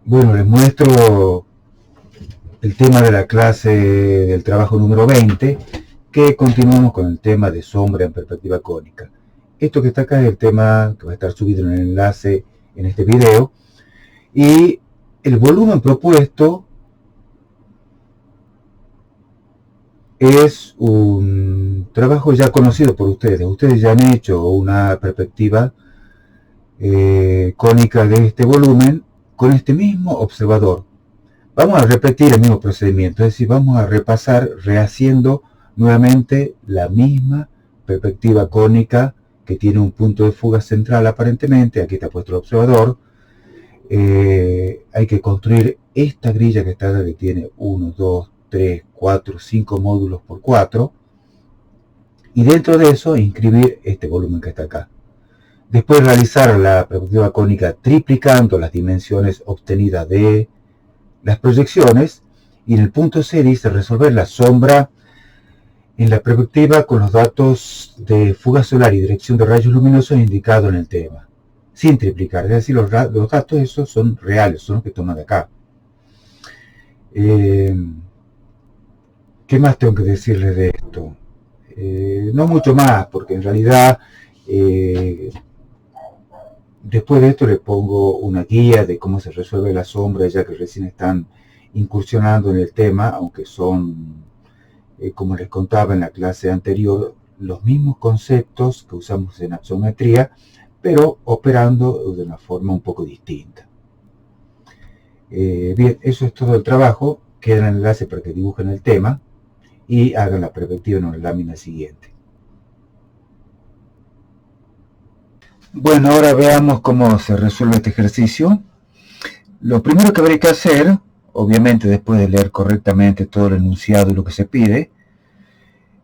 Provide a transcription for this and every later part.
Bueno, les muestro el tema de la clase del trabajo número 20, que continuamos con el tema de sombra en perspectiva cónica. Esto que está acá es el tema que va a estar subido en el enlace en este video, y el volumen propuesto es un trabajo ya conocido por ustedes. Ustedes ya han hecho una perspectiva cónica de este volumen con este mismo observador. Vamos a repetir el mismo procedimiento, es decir, vamos a repasar rehaciendo nuevamente la misma perspectiva cónica que tiene un punto de fuga central aparentemente. Aquí está puesto el observador. Hay que construir esta grilla que está acá, que tiene 1, 2, 3, 4, 5 módulos por 4, y dentro de eso inscribir este volumen que está acá. Después realizar la perspectiva cónica triplicando las dimensiones obtenidas de las proyecciones, y en el punto C dice resolver la sombra en la perspectiva con los datos de fuga solar y dirección de rayos luminosos indicados en el tema, sin triplicar. Es decir, los datos esos son reales, son los que toman de acá. ¿Qué más tengo que decirles de esto? No mucho más, porque en realidad después de esto les pongo una guía de cómo se resuelve la sombra, ya que recién están incursionando en el tema, aunque son, como les contaba en la clase anterior, los mismos conceptos que usamos en axonometría, pero operando de una forma un poco distinta. Bien, eso es todo el trabajo. Queda el enlace para que dibujen el tema y hagan la perspectiva en la lámina siguiente. Bueno, ahora veamos cómo se resuelve este ejercicio. Lo primero que habría que hacer, obviamente después de leer correctamente todo el enunciado y lo que se pide,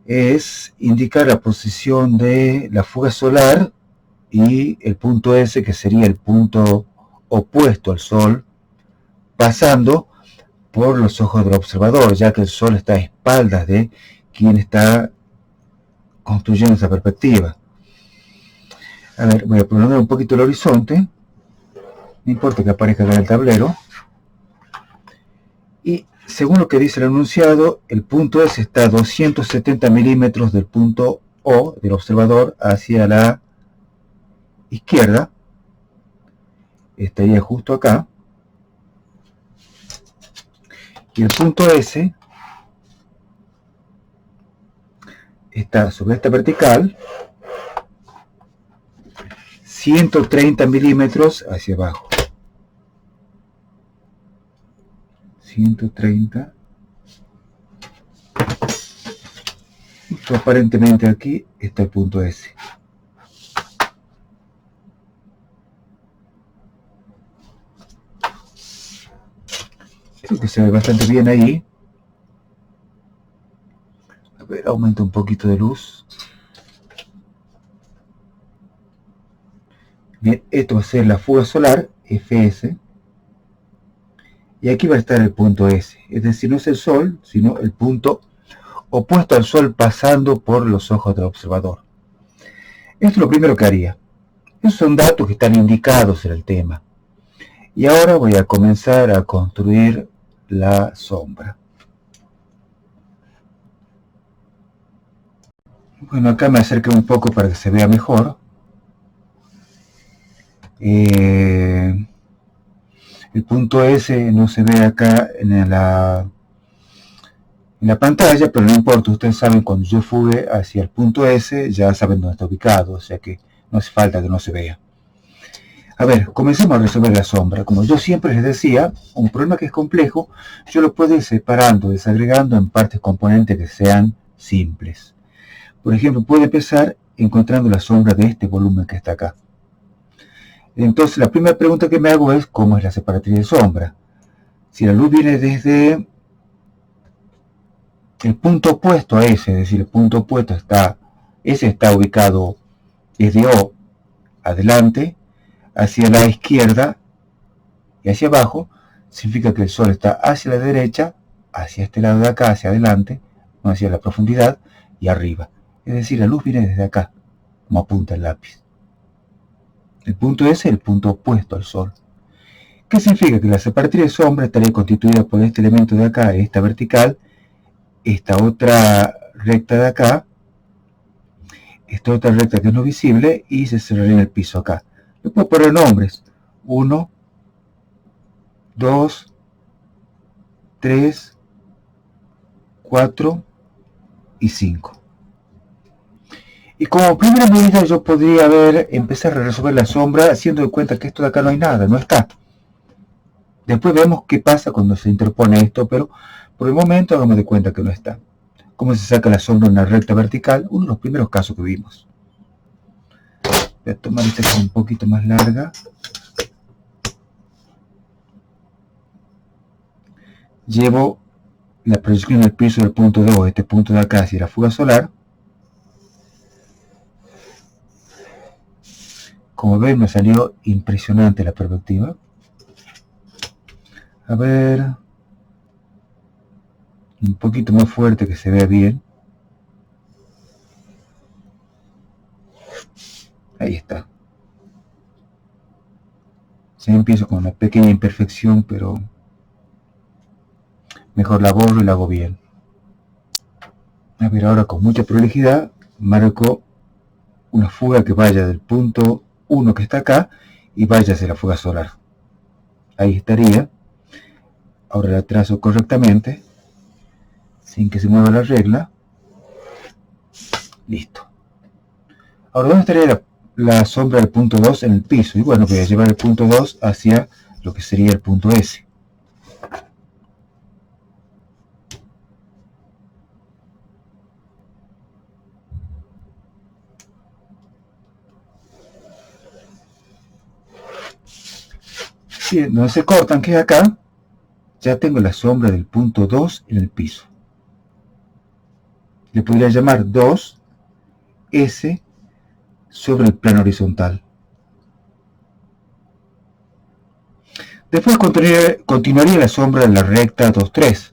es indicar la posición de la fuga solar y el punto S, que sería el punto opuesto al Sol, pasando por los ojos del observador, ya que el Sol está a espaldas de quien está construyendo esa perspectiva. A ver, voy a prolongar un poquito el horizonte, no importa que aparezca acá en el tablero, y según lo que dice el enunciado, el punto S está a 270 milímetros del punto O del observador hacia la izquierda, estaría justo acá, y el punto S está sobre esta vertical 130 milímetros hacia abajo. 130. Esto aparentemente aquí está el punto S. Creo que se ve bastante bien ahí. A ver, aumenta un poquito de luz. Bien, esto va a ser la fuga solar, Fs. Y aquí va a estar el punto S. Es decir, no es el Sol, sino el punto opuesto al Sol pasando por los ojos del observador. Esto es lo primero que haría. Esos son datos que están indicados en el tema. Y ahora voy a comenzar a construir la sombra. Bueno, acá me acerqué un poco para que se vea mejor. El punto S no se ve acá en la pantalla, pero no importa. Ustedes saben, cuando yo fugue hacia el punto S, ya saben dónde está ubicado, o sea que no hace falta que no se vea. A ver, comencemos a resolver la sombra. Como yo siempre les decía, un problema que es complejo, yo lo puedo ir separando, desagregando en partes componentes que sean simples. Por ejemplo, puedo empezar encontrando la sombra de este volumen que está acá. Entonces, la primera pregunta que me hago es, ¿cómo es la separatriz de sombra? Si la luz viene desde el punto opuesto a ese, es decir, el punto opuesto ese está ubicado desde O adelante, hacia la izquierda y hacia abajo, significa que el Sol está hacia la derecha, hacia este lado de acá, hacia adelante, no hacia la profundidad, y arriba. Es decir, la luz viene desde acá, como apunta el lápiz. El punto S es el punto opuesto al Sol. ¿Qué significa? Que la separatriz de sombra estaría constituida por este elemento de acá, esta vertical, esta otra recta de acá, esta otra recta que es no visible, y se cerraría en el piso acá. Le puedo poner nombres: 1, 2, 3, 4 y 5. Y como primera medida yo podría empezar a resolver la sombra haciendo de cuenta que esto de acá no hay nada, no está. Después vemos qué pasa cuando se interpone esto, pero por el momento hagamos de cuenta que no está. ¿Cómo se saca la sombra en una recta vertical? Uno de los primeros casos que vimos. Voy a tomar esta que es un poquito más larga. Llevo la proyección del piso del punto 2, este punto de acá hacia la fuga solar. Como ven, me salió impresionante la perspectiva. A ver, un poquito más fuerte que se vea bien. Ahí está. Ya empiezo con una pequeña imperfección, pero mejor la borro y la hago bien. A ver, ahora con mucha prolijidad marco una fuga que vaya del punto 1 que está acá y vaya hacia la fuga solar. Ahí estaría. Ahora la trazo correctamente, sin que se mueva la regla. Listo. Ahora, ¿dónde estaría la sombra del punto 2 en el piso? Y bueno, voy a llevar el punto 2 hacia lo que sería el punto S. Bien, donde se cortan, que es acá, ya tengo la sombra del punto 2 en el piso. Le podría llamar 2S sobre el plano horizontal. Después continuaría la sombra de la recta 2,3.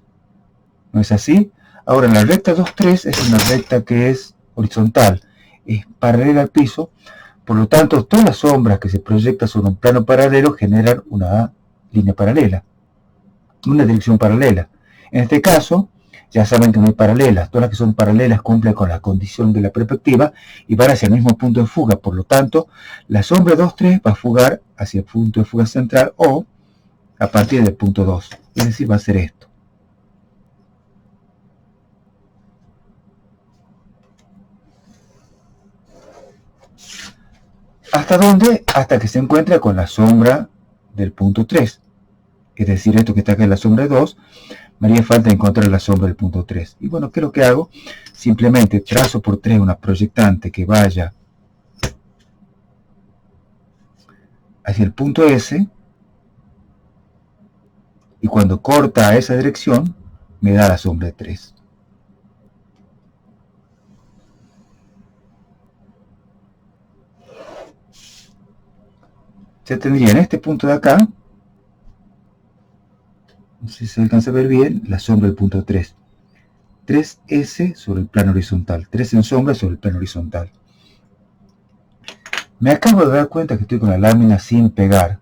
¿No es así? Ahora, la recta 2,3 es una recta que es horizontal, es paralela al piso. Por lo tanto, todas las sombras que se proyectan sobre un plano paralelo generan una línea paralela, una dirección paralela. En este caso, ya saben que no hay paralelas. Todas las que son paralelas cumplen con la condición de la perspectiva y van hacia el mismo punto de fuga. Por lo tanto, la sombra 2,3 va a fugar hacia el punto de fuga central o a partir del punto 2. Es decir, va a ser esto. ¿Hasta dónde? Hasta que se encuentra con la sombra del punto 3. Es decir, esto que está acá en la sombra 2, me haría falta encontrar la sombra del punto 3. Y bueno, ¿qué es lo que hago? Simplemente trazo por 3 una proyectante que vaya hacia el punto S, y cuando corta a esa dirección, me da la sombra de 3. Ya tendría en este punto de acá, no sé si se alcanza a ver bien, la sombra del punto 3. 3S sobre el plano horizontal. 3 en sombra sobre el plano horizontal. Me acabo de dar cuenta que estoy con la lámina sin pegar.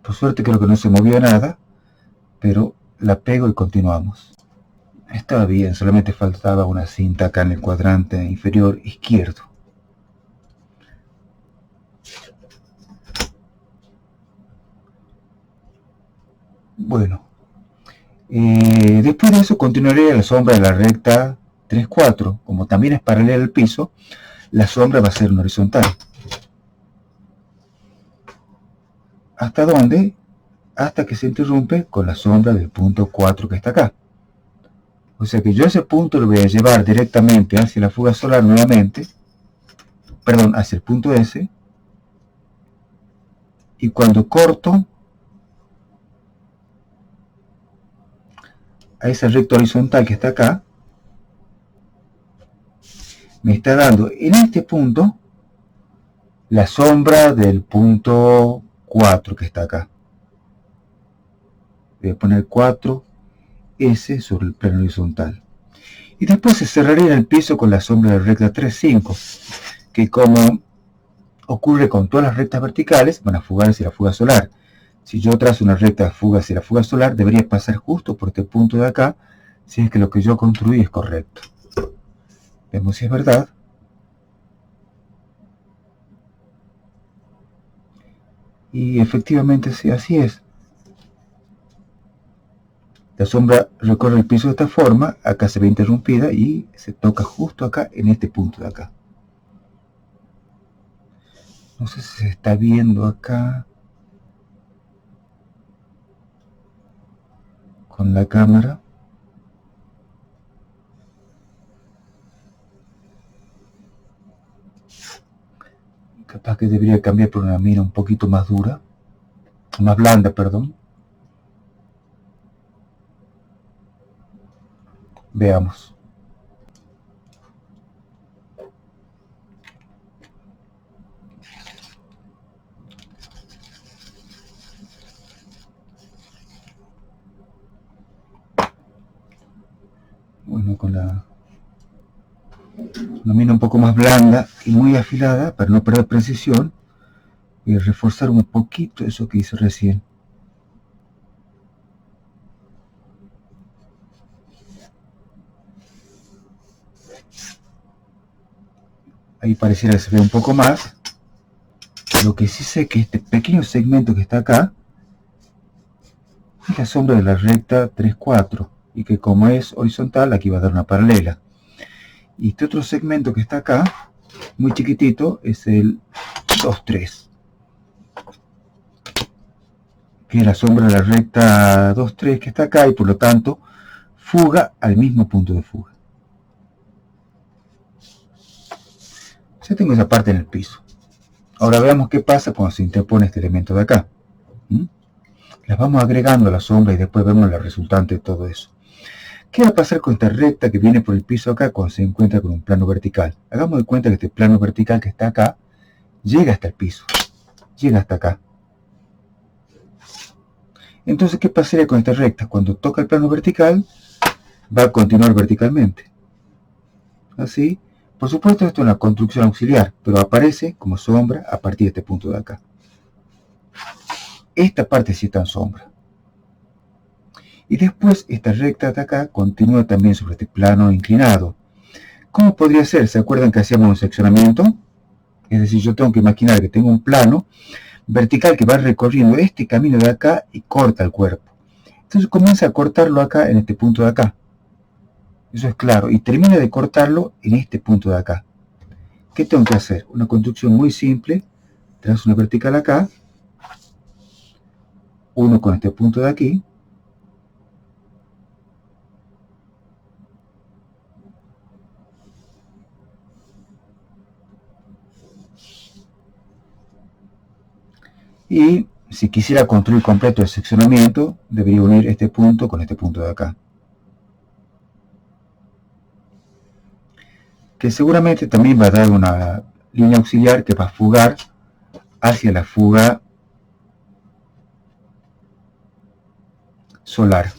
Por suerte creo que no se movió nada, pero la pego y continuamos. Estaba bien, solamente faltaba una cinta acá en el cuadrante inferior izquierdo. Bueno, después de eso continuaré la sombra de la recta 3,4. Como también es paralela al piso, la sombra va a ser una horizontal. ¿Hasta dónde? Hasta que se interrumpe con la sombra del punto 4 que está acá. O sea que yo ese punto lo voy a llevar directamente hacia la fuga solar nuevamente, perdón, hacia el punto S, y cuando corto a esa recta horizontal que está acá, me está dando en este punto la sombra del punto 4 que está acá. Voy a poner 4S sobre el plano horizontal. Y después se cerraría en el piso con la sombra de la recta 3,5, que como ocurre con todas las rectas verticales, van a fugar hacia la fuga solar. Si yo trazo una recta de fuga hacia la fuga solar, debería pasar justo por este punto de acá, si es que lo que yo construí es correcto. Vemos si es verdad. Y efectivamente sí, así es. La sombra recorre el piso de esta forma, acá se ve interrumpida y se toca justo acá en este punto de acá. No sé si se está viendo acá con la cámara. Capaz que debería cambiar por una mina un poquito más dura, más blanda, perdón. Veamos. Bueno, con una mina un poco más blanda y muy afilada, para no perder precisión, voy a reforzar un poquito eso que hice recién. Ahí pareciera que se ve un poco más. Lo que sí sé que este pequeño segmento que está acá es la sombra de la recta 3-4 y que como es horizontal aquí va a dar una paralela. Y este otro segmento que está acá, muy chiquitito, es el 2-3, que es la sombra de la recta 2-3 que está acá y por lo tanto fuga al mismo punto de fuga. Ya tengo esa parte en el piso. Ahora veamos qué pasa cuando se interpone este elemento de acá. Las vamos agregando a la sombra y después vemos la resultante de todo eso. ¿Qué va a pasar con esta recta que viene por el piso acá cuando se encuentra con un plano vertical? Hagamos de cuenta que este plano vertical que está acá llega hasta el piso, llega hasta acá. Entonces, ¿qué pasaría con esta recta? Cuando toca el plano vertical, va a continuar verticalmente. Así. Por supuesto, esto es una construcción auxiliar, pero aparece como sombra a partir de este punto de acá. Esta parte sí está en sombra. Y después esta recta de acá continúa también sobre este plano inclinado. ¿Cómo podría ser? ¿Se acuerdan que hacíamos un seccionamiento? Es decir, yo tengo que imaginar que tengo un plano vertical que va recorriendo este camino de acá y corta el cuerpo. Entonces comienza a cortarlo acá en este punto de acá. Eso es claro. Y termina de cortarlo en este punto de acá. ¿Qué tengo que hacer? Una construcción muy simple. Trazo una vertical acá. Uno con este punto de aquí. Y si quisiera construir completo el seccionamiento, debería unir este punto con este punto de acá. Que seguramente también va a dar una línea auxiliar que va a fugar hacia la fuga solar.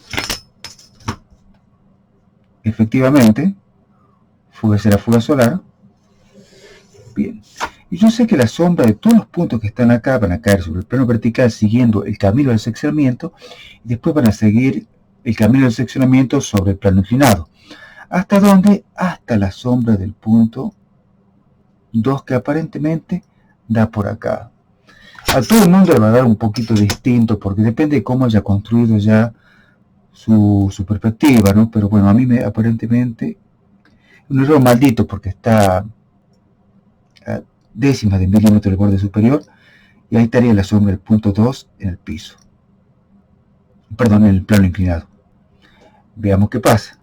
Efectivamente, fuga hacia la fuga solar. Bien. Y yo sé que la sombra de todos los puntos que están acá van a caer sobre el plano vertical siguiendo el camino del seccionamiento y después van a seguir el camino del seccionamiento sobre el plano inclinado. ¿Hasta dónde? Hasta la sombra del punto 2 que aparentemente da por acá. A todo el mundo le va a dar un poquito distinto porque depende de cómo haya construido ya su perspectiva, ¿no? Pero bueno, a mí aparentemente un error maldito porque está a décimas de milímetro del borde superior y ahí estaría la sombra del punto 2 en el piso. Perdón, en el plano inclinado. Veamos qué pasa.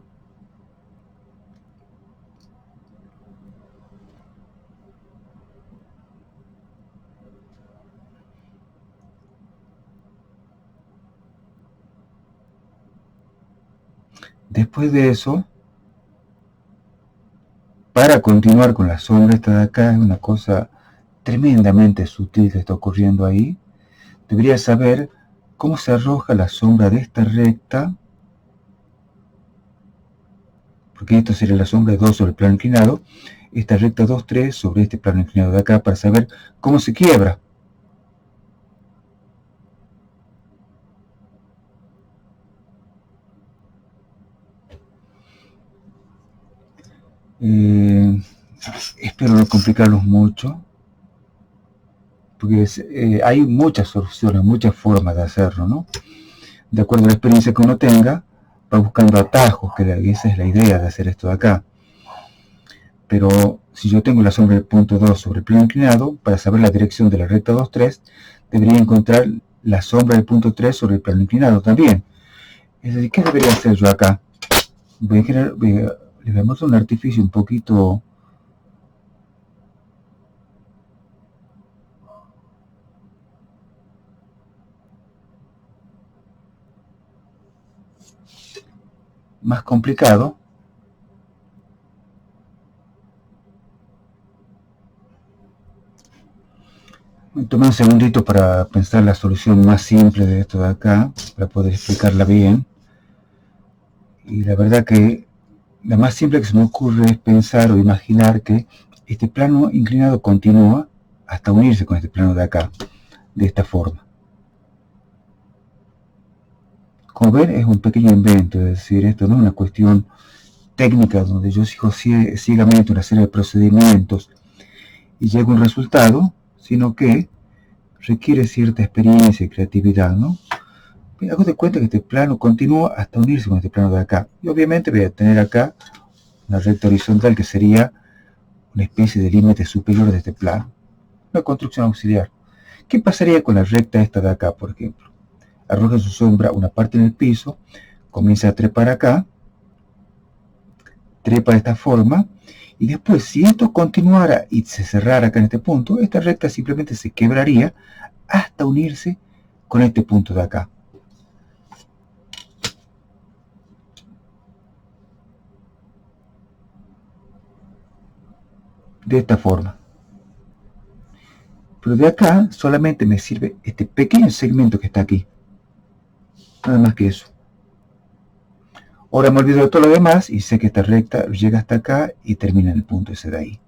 Después de eso, para continuar con la sombra esta de acá, es una cosa tremendamente sutil que está ocurriendo ahí. Debería saber cómo se arroja la sombra de esta recta, porque esto sería la sombra de 2 sobre el plano inclinado, esta recta 2-3 sobre este plano inclinado de acá, para saber cómo se quiebra. Espero no complicarlos mucho, porque hay muchas soluciones, muchas formas de hacerlo, ¿no? De acuerdo a la experiencia que uno tenga, va buscando atajos, que esa es la idea de hacer esto de acá. Pero si yo tengo la sombra del punto 2 sobre el plano inclinado, para saber la dirección de la recta 2, 3, debería encontrar la sombra del punto 3 sobre el plano inclinado también. Es decir, ¿qué debería hacer yo acá? Les voy a mostrar un artificio un poquito más complicado. Tomé un segundito para pensar la solución más simple de esto de acá, para poder explicarla bien. Y la verdad que la más simple que se me ocurre es pensar o imaginar que este plano inclinado continúa hasta unirse con este plano de acá, de esta forma. Como ven, es un pequeño invento, es decir, esto no es una cuestión técnica donde yo sigo ciegamente una serie de procedimientos y llego a un resultado, sino que requiere cierta experiencia y creatividad, ¿no? Me hago de cuenta que este plano continúa hasta unirse con este plano de acá. Y obviamente voy a tener acá una recta horizontal que sería una especie de límite superior de este plano. Una construcción auxiliar. ¿Qué pasaría con la recta esta de acá, por ejemplo? Arroja su sombra una parte en el piso, comienza a trepar acá, trepa de esta forma, y después, si esto continuara y se cerrara acá en este punto, esta recta simplemente se quebraría hasta unirse con este punto de acá. De esta forma. Pero de acá solamente me sirve este pequeño segmento que está aquí. Nada más que eso. Ahora me olvido de todo lo demás y sé que esta recta llega hasta acá y termina en el punto ese de ahí.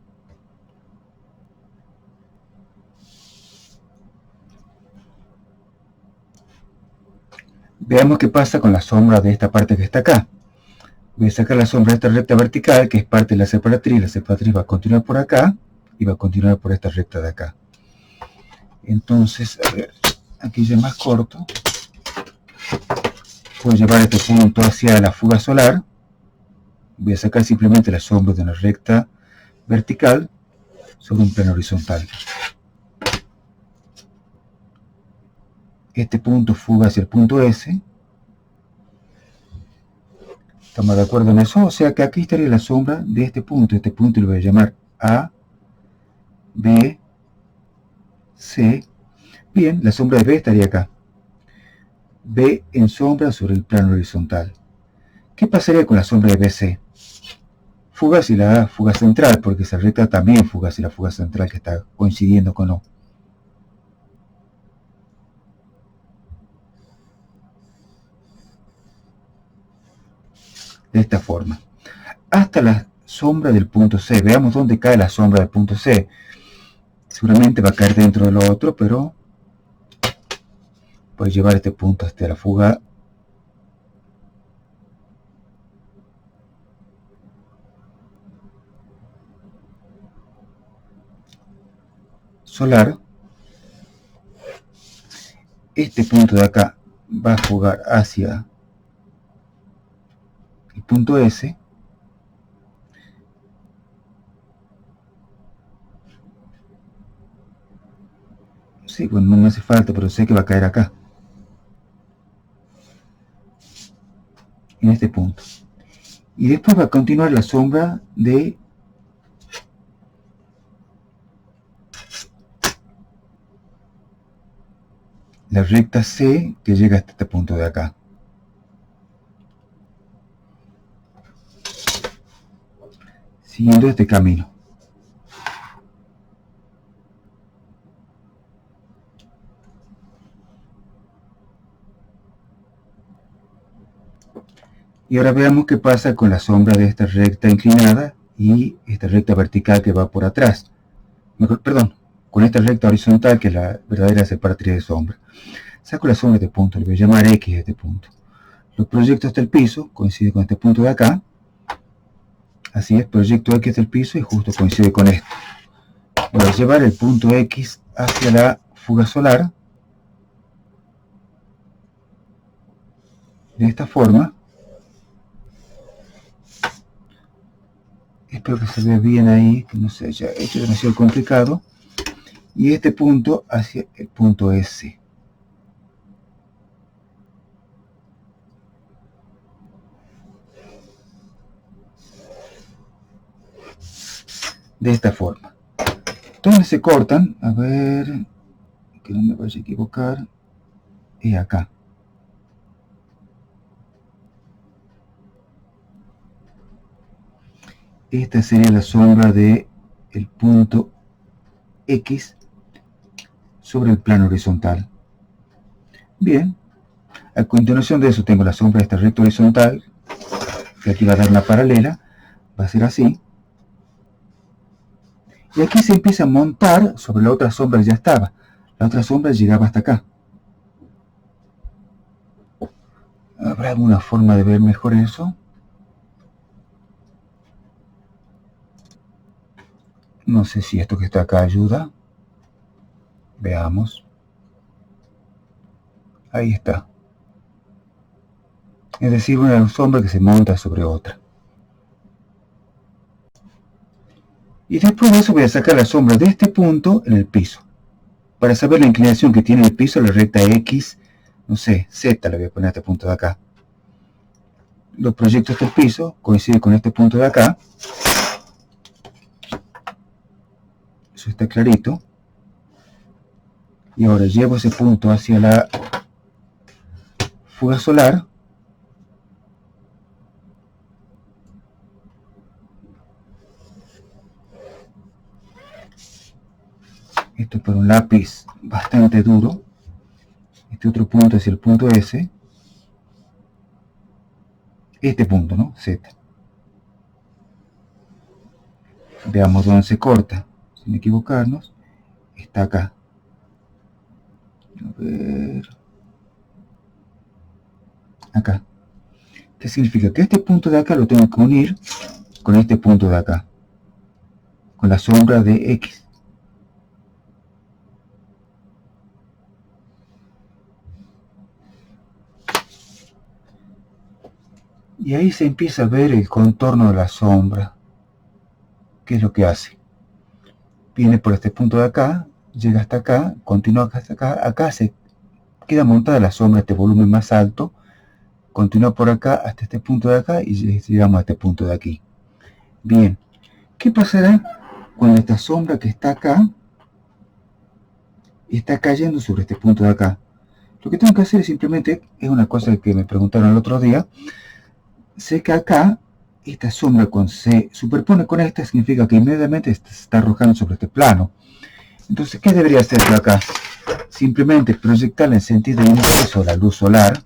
Veamos qué pasa con la sombra de esta parte que está acá. Voy a sacar la sombra de esta recta vertical, que es parte de la separatriz. La separatriz va a continuar por acá y va a continuar por esta recta de acá. Entonces, a ver, aquí ya es más corto. Puedo llevar este punto hacia la fuga solar. Voy a sacar simplemente la sombra de una recta vertical sobre un plano horizontal. Este punto fuga hacia el punto S. ¿Estamos de acuerdo en eso? O sea que aquí estaría la sombra de este punto. Este punto lo voy a llamar A, B, C. Bien, la sombra de B estaría acá. B en sombra sobre el plano horizontal. ¿Qué pasaría con la sombra de BC? Fuga hacia la fuga central, porque esa recta también fuga hacia la fuga central que está coincidiendo con O. De esta forma. Hasta la sombra del punto C. Veamos dónde cae la sombra del punto C. Seguramente va a caer dentro de lo otro, pero voy a llevar este punto hasta la fuga solar. Este punto de acá va a fugar hacia el punto S. Sí, bueno, no me hace falta, pero sé que va a caer acá. En este punto. Y después va a continuar la sombra de la recta C que llega hasta este punto de acá. Siguiendo este camino. Y ahora veamos qué pasa con la sombra de esta recta inclinada y esta recta vertical que va por atrás. Perdón, con esta recta horizontal que es la verdadera separatriz de sombra. Saco la sombra de este punto, le voy a llamar X a este punto. Lo proyecto hasta el piso, coincide con este punto de acá. Así es, proyecto X del piso y justo coincide con esto. Voy a llevar el punto X hacia la fuga solar. De esta forma. Espero que se vea bien ahí, que no se haya hecho demasiado complicado. Y este punto hacia el punto S. De esta forma. ¿Dónde se cortan? A ver, que no me vaya a equivocar. Y acá. Esta sería la sombra del punto X sobre el plano horizontal. Bien, a continuación de eso tengo la sombra de esta recta horizontal, que aquí va a dar una paralela, va a ser así. Y aquí se empieza a montar sobre la otra sombra que ya estaba. La otra sombra llegaba hasta acá. ¿Habrá alguna forma de ver mejor eso? No sé si esto que está acá ayuda. Veamos. Ahí está. Es decir, una sombra que se monta sobre otra. Y después de eso voy a sacar la sombra de este punto en el piso. Para saber la inclinación que tiene el piso, la recta X, no sé, Z le voy a poner a este punto de acá. Los proyectos del piso coinciden con este punto de acá. Eso está clarito. Y ahora llevo ese punto hacia la fuga solar. Esto es por un lápiz bastante duro. Este otro punto es el punto S. Este punto, ¿no? Z. Veamos dónde se corta. Sin equivocarnos. Está acá. A ver. Acá. ¿Qué significa? Que este punto de acá lo tengo que unir con este punto de acá. Con la sombra de X. Y ahí se empieza a ver el contorno de la sombra. ¿Qué es lo que hace? Viene por este punto de acá, llega hasta acá, continúa hasta acá, acá se queda montada la sombra, este volumen más alto, continúa por acá hasta este punto de acá y llegamos a este punto de aquí. Bien, ¿qué pasará cuando esta sombra que está acá está cayendo sobre este punto de acá? Lo que tengo que hacer es simplemente, es una cosa que me preguntaron el otro día, sé que acá esta sombra cuando se superpone con esta significa que inmediatamente se está arrojando sobre este plano. Entonces, ¿qué debería hacer yo acá? Simplemente proyectarla en sentido inverso a la luz solar,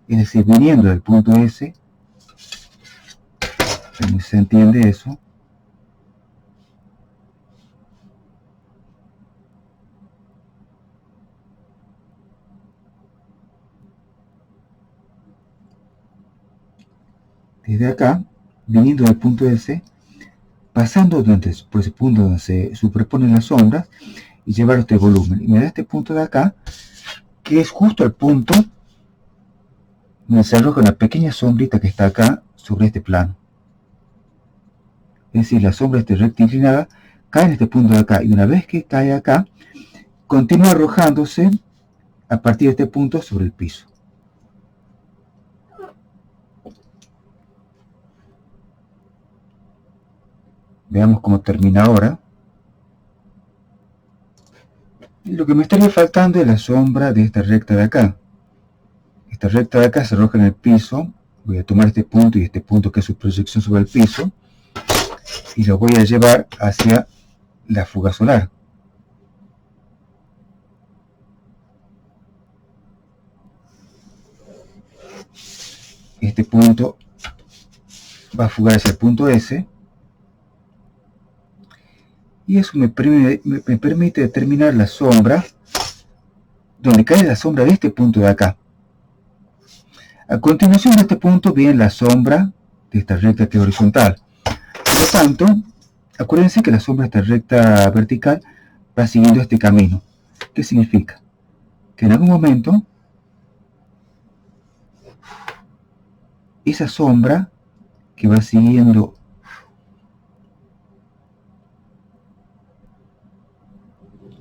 es decir, viniendo del punto S, ¿cómo se entiende eso? Desde acá, viniendo del punto S, pasando por ese punto donde se superponen las sombras y llevar este volumen. Y me da este punto de acá, que es justo el punto donde se arroja una pequeña sombrita que está acá sobre este plano. Es decir, la sombra recta inclinada cae en este punto de acá y una vez que cae acá, continúa arrojándose a partir de este punto sobre el piso. Veamos cómo termina ahora. Y lo que me estaría faltando es la sombra de esta recta de acá. Esta recta de acá se arroja en el piso. Voy a tomar este punto y este punto que es su proyección sobre el piso y lo voy a llevar hacia la fuga solar. Este punto va a fugar hacia el punto S y eso me permite determinar la sombra donde cae la sombra de este punto de acá. A continuación de este punto viene la sombra de esta recta que es horizontal. lo tanto, acuérdense que la sombra, esta recta vertical, va siguiendo este camino. ¿Qué significa? Que en algún momento esa sombra que va siguiendo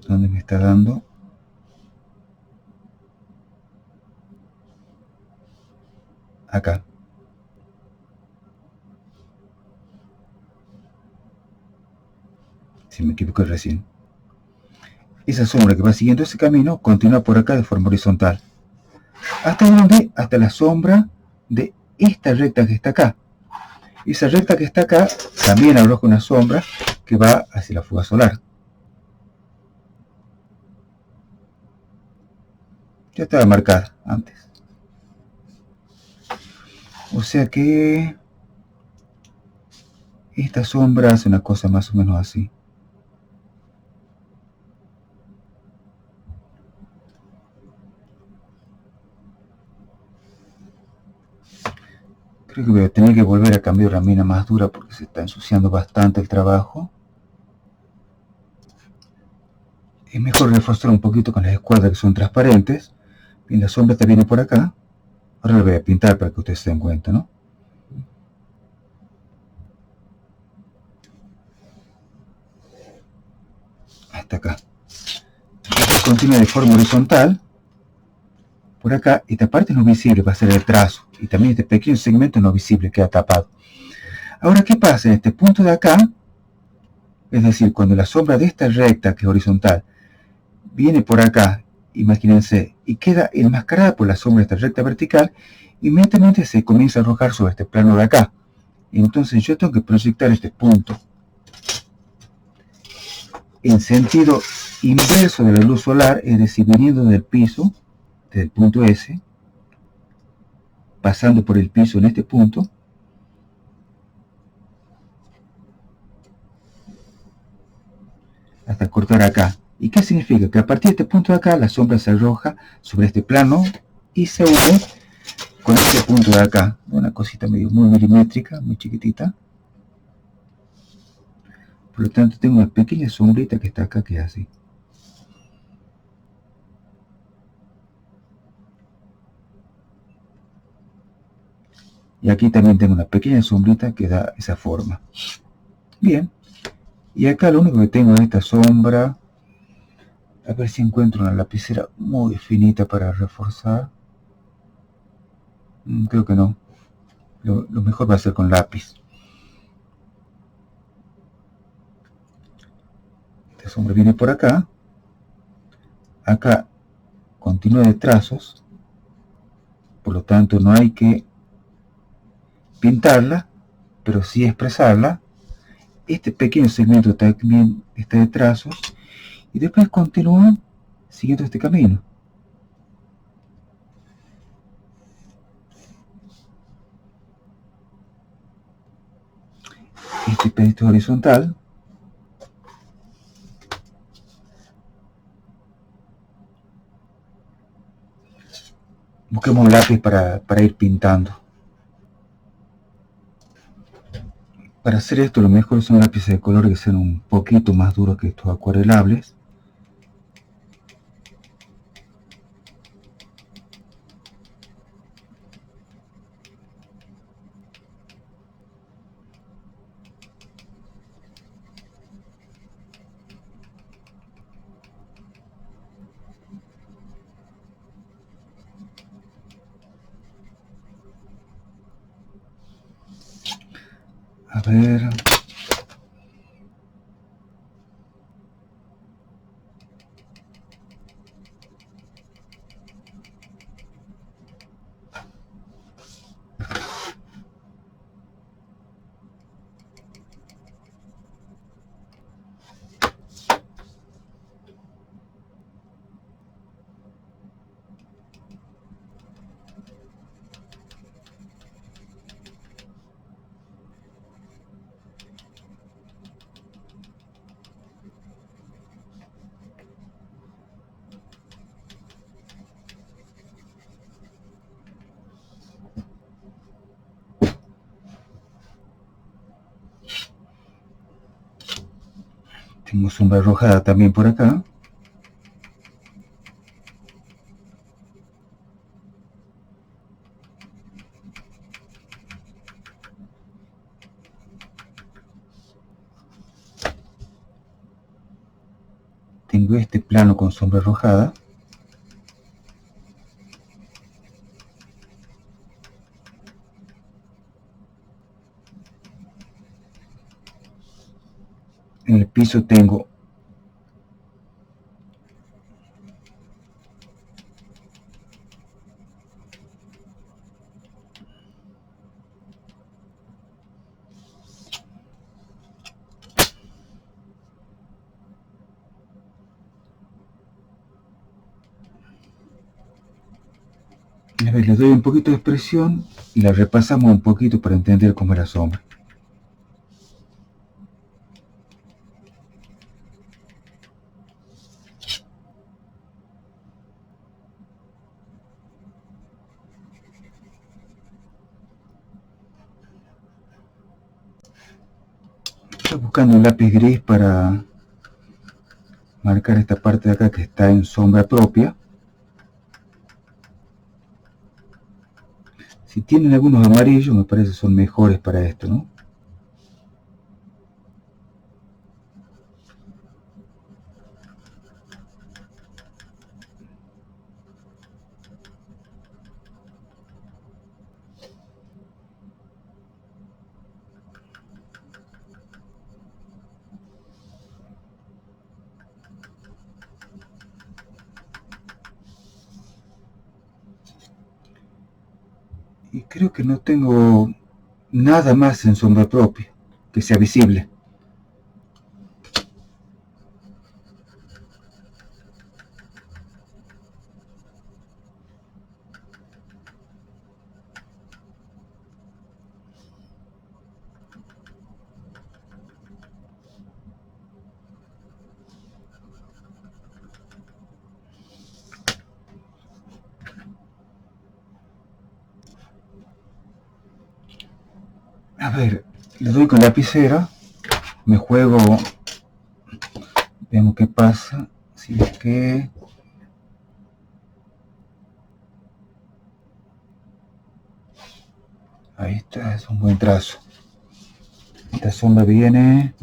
donde me está dando, acá, si me equivoqué recién, esa sombra que va siguiendo ese camino continúa por acá de forma horizontal. ¿Hasta dónde? Hasta la sombra de esta recta que está acá. Esa recta que está acá también arroja una sombra que va hacia la fuga solar. Ya estaba marcada antes. O sea que esta sombra hace una cosa más o menos así. Creo que voy a tener que volver a cambiar la mina más dura porque se está ensuciando bastante el trabajo. Es mejor reforzar un poquito con las escuadras que son transparentes. Bien, la sombra te viene por acá. Ahora la voy a pintar para que ustedes se den cuenta, ¿no? Hasta acá. Continúa de forma horizontal. Por acá, esta parte no visible va a ser el trazo. Y también este pequeño segmento no visible queda tapado. Ahora, ¿qué pasa? En este punto de acá, es decir, cuando la sombra de esta recta, que es horizontal, viene por acá, imagínense, y queda enmascarada por la sombra de esta recta vertical, inmediatamente se comienza a arrojar sobre este plano de acá. Entonces yo tengo que proyectar este punto en sentido inverso de la luz solar, es decir, viniendo del piso, desde el punto S, pasando por el piso en este punto, hasta cortar acá. ¿Y qué significa? Que a partir de este punto de acá la sombra se arroja sobre este plano y se une con este punto de acá. Una cosita medio muy milimétrica, muy chiquitita. Por lo tanto tengo una pequeña sombrita que está acá, que es así. Y aquí también tengo una pequeña sombrita que da esa forma. Bien. Y acá lo único que tengo es esta sombra. A ver si encuentro una lapicera muy finita para reforzar. Creo que no. Lo mejor va a ser con lápiz. Esta sombra viene por acá. Acá continúa de trazos. Por lo tanto no hay que pintarla, pero sí expresarla. Este pequeño segmento también está de trazos. Y después continúa siguiendo este camino. Este pedito horizontal. Busquemos un lápiz para ir pintando. Para hacer esto lo mejor son lápices de color que sean un poquito más duros que estos acuarelables. A ver. Tengo sombra arrojada también por acá. Tengo este plano con sombra arrojada. En el piso tengo a ver, le doy un poquito de expresión y la repasamos un poquito para entender cómo es la sombra. Estoy buscando un lápiz gris para marcar esta parte de acá que está en sombra propia. Si tienen algunos amarillos, me parece que son mejores para esto, ¿no? Y creo que no tengo nada más en sombra propia que sea visible. A ver, le doy con la lapicera, me juego, veamos qué pasa, si es que... Ahí está, es un buen trazo. Esta sombra viene...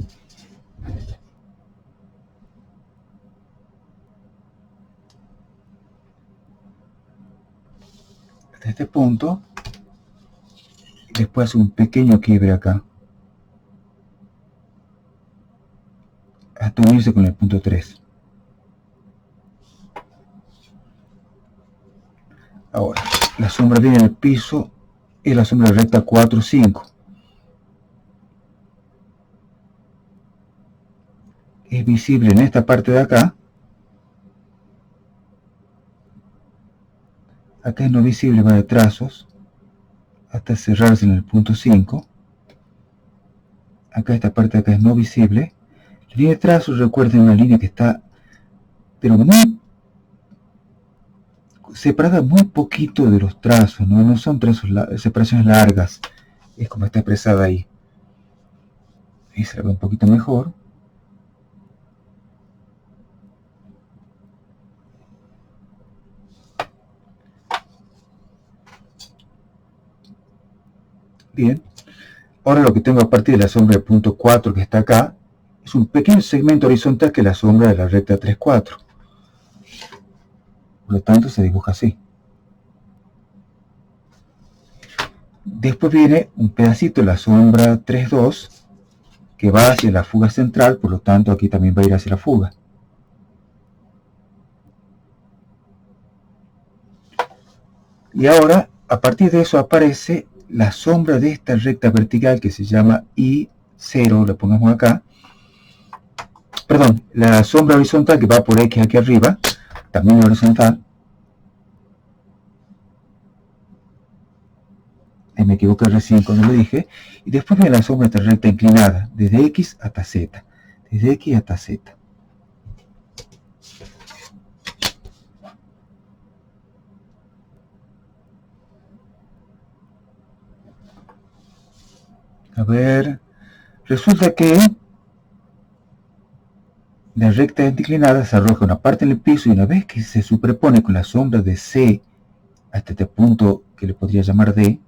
hasta este punto. Después un pequeño quiebre acá. Hasta unirse con el punto 3. Ahora, la sombra viene en el piso y la sombra recta 4, 5. Es visible en esta parte de acá. Acá es no visible, va de trazos, hasta cerrarse en el punto 5. Acá esta parte de acá es no visible. La línea de trazos, recuerden, una línea que está, pero muy separada muy poquito de los trazos, no son trazos, separaciones largas, es como está expresada ahí. Ahí se ve un poquito mejor. Bien, ahora lo que tengo a partir de la sombra del punto 4 que está acá, es un pequeño segmento horizontal que es la sombra de la recta 3, 4. Por lo tanto se dibuja así. Después viene un pedacito de la sombra 3, 2 que va hacia la fuga central, por lo tanto aquí también va a ir hacia la fuga. Y ahora, a partir de eso aparece la sombra de esta recta vertical que se llama I0, la pongamos acá. Perdón, la sombra horizontal que va por X aquí arriba, también horizontal. Me equivoqué recién cuando lo dije. Y después viene la sombra de esta recta inclinada, desde X hasta Z. Desde X hasta Z. A ver, resulta que La recta inclinada se arroja una parte en el piso y una vez que se superpone con la sombra de C hasta este punto que le podría llamar D,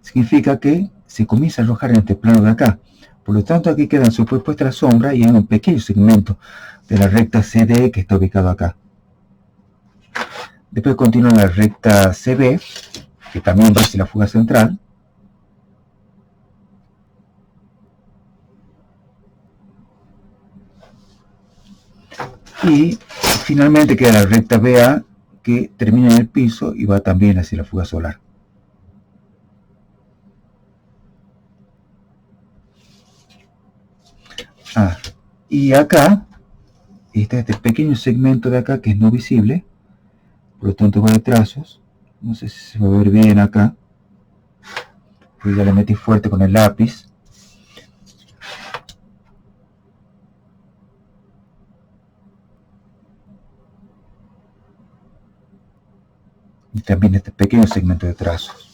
significa que se comienza a arrojar en este plano de acá. Por lo tanto, aquí quedan superpuestas las sombras y hay un pequeño segmento de la recta CD que está ubicado acá. Después continúa la recta CB, que también va hacia la fuga central. Y finalmente queda la recta BA, que termina en el piso y va también hacia la fuga solar. Y acá está este pequeño segmento de acá que es no visible, por lo tanto va de trazos. No sé si se va a ver bien acá, porque ya le metí fuerte con el lápiz. Y también este pequeño segmento de trazos.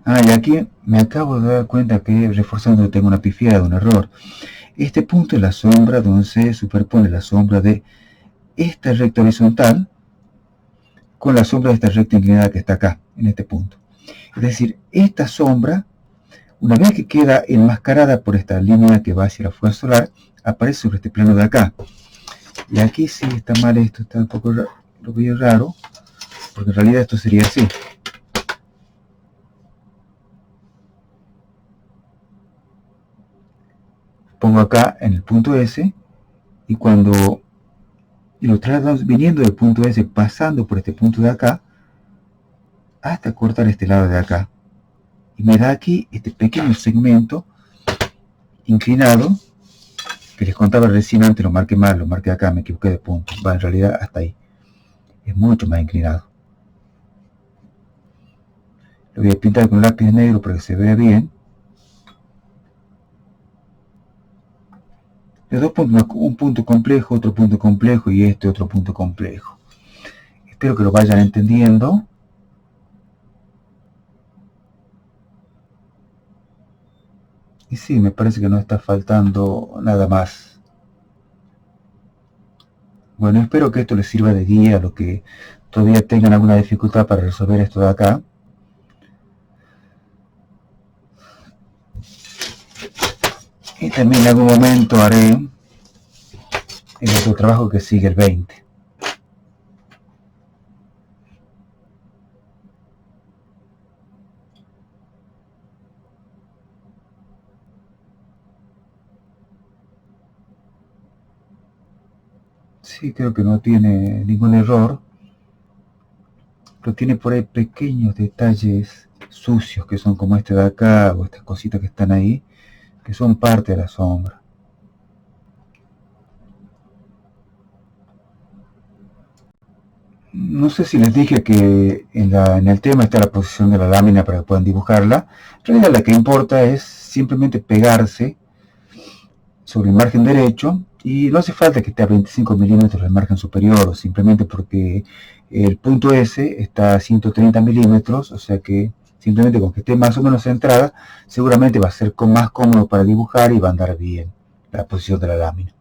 Y aquí me acabo de dar cuenta que reforzando tengo una pifiada, un error. Este punto es la sombra donde se superpone la sombra de esta recta horizontal con la sombra de esta recta inclinada que está acá, en este punto. Es decir, esta sombra, una vez que queda enmascarada por esta línea que va hacia la fuga solar, aparece sobre este plano de acá. Y aquí sí está mal esto, está un poco raro, lo veo raro, porque en realidad esto sería así. Pongo acá en el punto S y cuando lo traslado viniendo del punto S, pasando por este punto de acá, hasta cortar este lado de acá. Y me da aquí este pequeño segmento inclinado, que les contaba recién antes, lo marqué mal, lo marqué acá, me equivoqué de punto. Va, en realidad hasta ahí. Es mucho más inclinado. Lo voy a pintar con lápiz negro para que se vea bien. De dos puntos, un punto complejo, otro punto complejo y este otro punto complejo. Espero que lo vayan entendiendo. Y sí, me parece que no está faltando nada más. Bueno, espero que esto les sirva de guía a los que todavía tengan alguna dificultad para resolver esto de acá. Y también en algún momento haré el otro trabajo que sigue el 20. Sí, creo que no tiene ningún error, pero tiene por ahí pequeños detalles sucios que son como este de acá o estas cositas que están ahí, que son parte de la sombra. No sé si les dije que en el tema está la posición de la lámina para que puedan dibujarla. En realidad la que importa es simplemente pegarse sobre el margen derecho y no hace falta que esté a 25 milímetros del margen superior, simplemente porque el punto S está a 130 milímetros, o sea que simplemente con que esté más o menos centrada, seguramente va a ser más cómodo para dibujar y va a andar bien la posición de la lámina.